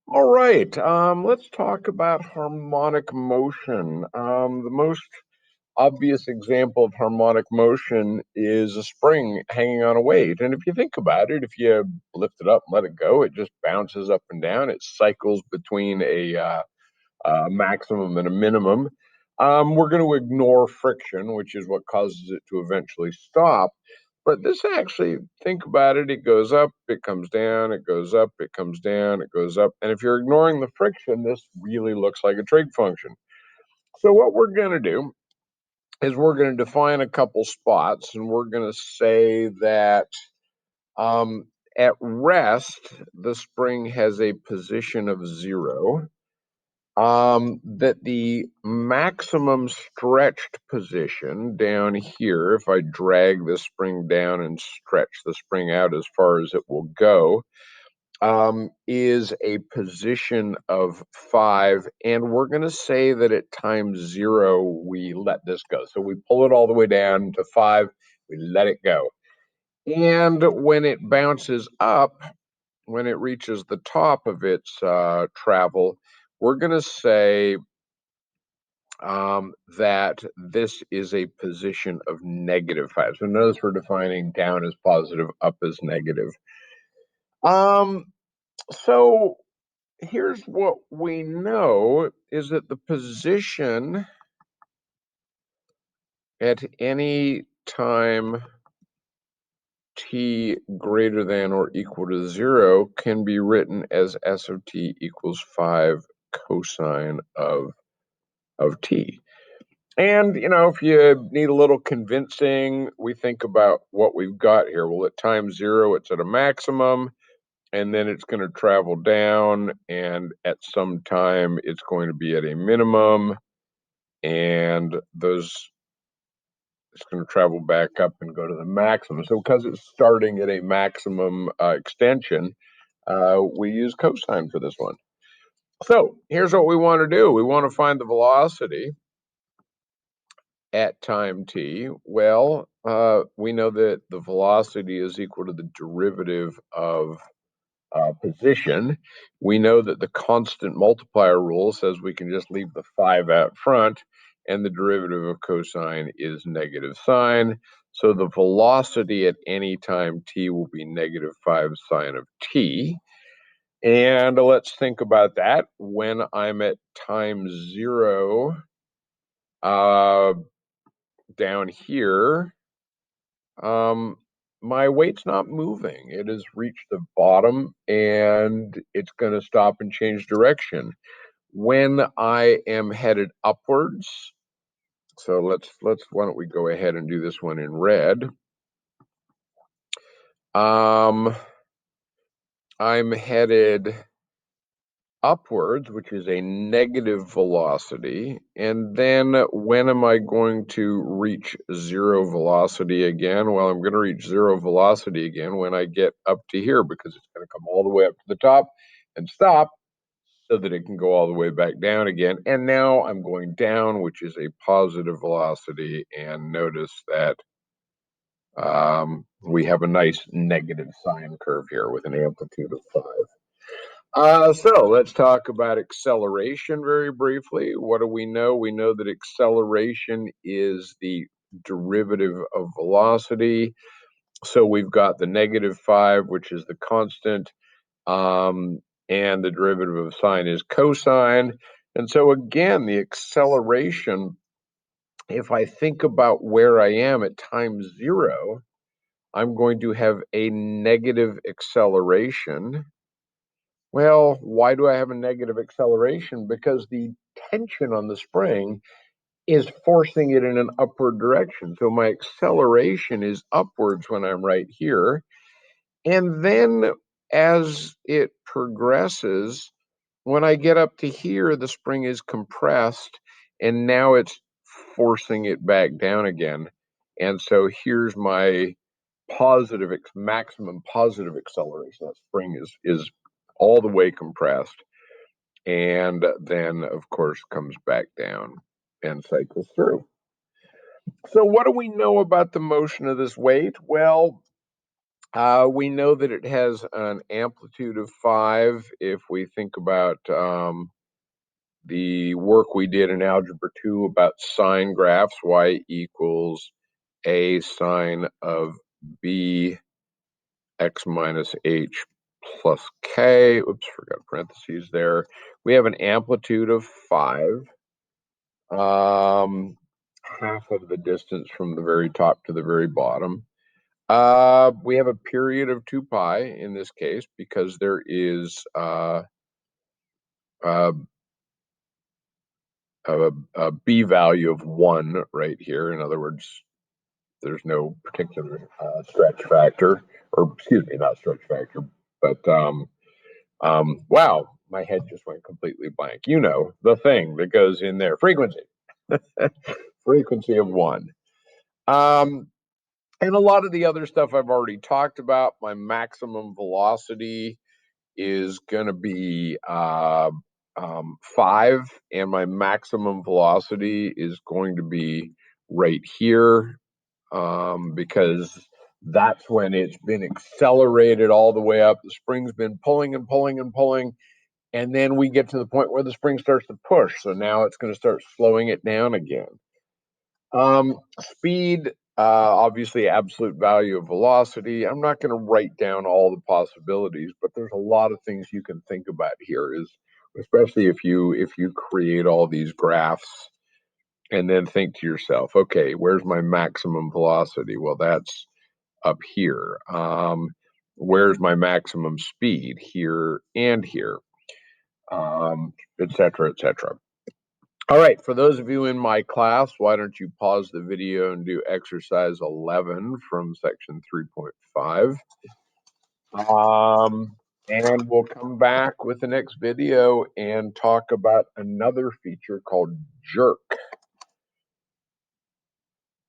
All right, let's talk about harmonic motion. The most obvious example of harmonic motion is a spring hanging on a weight. And if you think about it, if you lift it up and let it go, it just bounces up and down. It cycles between a maximum and a minimum. We're going to ignore friction, which is what causes it to eventually stop. But this actually, think about it, it goes up, it comes down, it goes up, it comes down, it goes up. And if you're ignoring the friction, this really looks like a trig function. So, what we're going to do is we're going to define a couple spots and we're going to say that um, at rest, the spring has a position of 0. That the maximum stretched position down here, if I drag the spring down and stretch the spring out as far as it will go, is a position of 5. And we're going to say that at time 0, we let this go. So we pull it all the way down to 5, we let it go. And when it bounces up, when it reaches the top of its travel, we're going to say that this is a position of -5. So notice we're defining down as positive, up as negative. Um, so here's what we know is that the position at any time t greater than or equal to 0 can be written as s of t equals 5 cosine of t. And, if you need a little convincing, we think about what we've got here. Well, at time 0, it's at a maximum, and then it's going to travel down, and at some time, it's going to be at a minimum, and it's going to travel back up and go to the maximum. So because it's starting at a maximum extension, we use cosine for this one. So here's what we want to do. We want to find the velocity at time t. Well, we know that the velocity is equal to the derivative of position. We know that the constant multiplier rule says we can just leave the 5 out front, and the derivative of cosine is negative sine. So the velocity at any time t will be -5 sine of t. And let's think about that. When I'm at time 0, uh, down here, my weight's not moving. It has reached the bottom and it's going to stop and change direction. When I am headed upwards, so why don't we go ahead and do this one in red? I'm headed upwards, which is a negative velocity. And then when am I going to reach 0 velocity again? Well, I'm going to reach 0 velocity again when I get up to here, because it's going to come all the way up to the top and stop so that it can go all the way back down again. And now I'm going down, which is a positive velocity. And notice that we have a nice negative sine curve here with an amplitude of 5. So let's talk about acceleration very briefly. What do we know? We know that acceleration is the derivative of velocity. So we've got the -5, which is the constant, and the derivative of sine is cosine. And so again, the acceleration, if I think about where I am at time 0, I'm going to have a negative acceleration. Well, why do I have a negative acceleration? Because the tension on the spring is forcing it in an upward direction. So my acceleration is upwards when I'm right here. And then as it progresses, when I get up to here, the spring is compressed and now it's forcing it back down again. And so here's my maximum positive acceleration. That spring is all the way compressed, and then of course comes back down and cycles through. So what do we know about the motion of this weight? Well, We know that it has an amplitude of 5 if we think about the work we did in Algebra 2 about sine graphs, y equals a sine of b x minus h plus k. Oops, forgot parentheses there. We have an amplitude of 5, half of the distance from the very top to the very bottom. We have a period of 2 pi in this case because there is uh, a b value of 1 right here. In other words, there's no particular stretch factor, or excuse me, not stretch factor, but wow, my head just went completely blank. You know, the thing that goes in there, frequency, frequency of 1. And a lot of the other stuff I've already talked about. My maximum velocity is going to be 5, and my maximum velocity is going to be right here, because that's when it's been accelerated all the way up. The spring's been pulling and pulling and pulling, and then we get to the point where the spring starts to push. So now it's going to start slowing it down again. Speed, obviously absolute value of velocity. I'm not going to write down all the possibilities, but there's a lot of things you can think about here, is especially if you create all these graphs and then think to yourself, okay, where's my maximum velocity? Well, that's up here. Where's my maximum speed? Here and here, et cetera, et cetera. All right, for those of you in my class, why don't you pause the video and do exercise 11 from section 3.5. And we'll come back with the next video and talk about another feature called jerk.